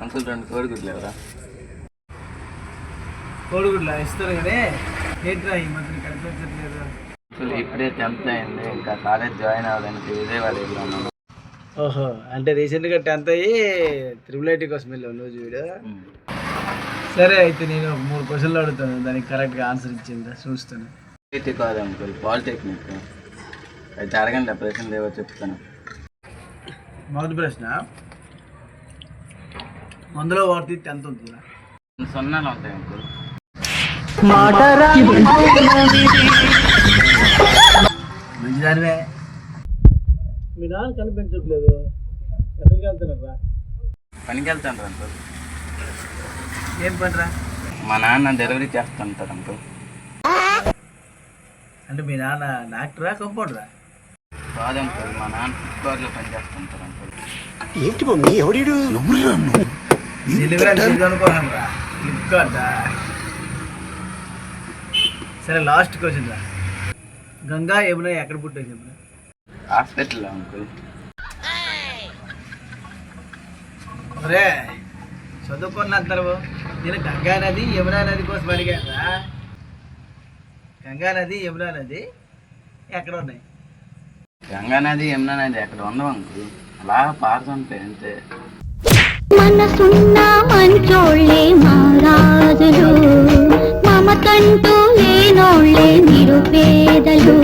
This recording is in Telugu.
అంకుల్ 2 కోడిగుడ్లు ఎవరా? కోడిగుడ్లు ఇస్తారు కానీ ఏంట్రా ఈ మధ్యన కనిపించట్లేదు. అంకుల్ ఇప్పుడే 10th అయింది, ఇంకా కాలేజ్ జాయిన్ అవ్వడానికి విజయవాడ వెళ్ళాను. ఓహో, అంటే రీసెంట్గా 10th అయ్యి IIIT కోసం వెళ్ళావు రోజు వీడు. సరే అయితే నేను 3 క్వశ్చన్లు అడుగుతాను, దానికి కరెక్ట్గా ఆన్సర్ ఇచ్చిందా చూస్తాను. ఇది కాదు అంకుల్, పాలిటెక్నిక్. అయితే అడగండి, ప్రశ్నలు ఏవో చెప్తాను. మొదటి ప్రశ్న, 100లో వాడితే 10th ఉంటుందా? 0 ఉంటాయి అంకుల్. మంచిదానివే. మీ నాన్న కనిపించట్లేదు, ఎక్కడికి వెళ్తున్నారా? పనికి వెళ్తాను అంకుల్. ఏం పనిరా? మా నాన్న డెలివరీ చేస్తుంటారు అంకుల్. అంటే మీ నాన్న డాక్టరా కంపౌండరా? కాదు అంకుల్, మా నాన్న ఫ్లిప్కార్ట్లో పనిచేస్తుంటారు అంకుల్. ఏంటి మమ్మీ ఎవడీడు? డెలివరీ అనుకోను రా, ఫ్లిప్కార్టా? సరే లాస్ట్ క్వశ్చన్ రా, గంగా యమున ఎక్కడ పుట్టాయి చెప్పు? Hospital uncle. ఒరే చదువుకున్నంతరు నేను గంగా నది యమునా నది కోసం అడిగారా? గంగా నది యమునా నది ఎక్కడ ఉన్నాయి? గంగా నది యమునా నది ఎక్కడ ఉండవు అంకుల్, అలా పారుతుంటాయి అంతే. మనసున్న మంచోళ్ళే మహారాజులు, మమతంటూ లేనోళ్ళే నిరుపేదలు.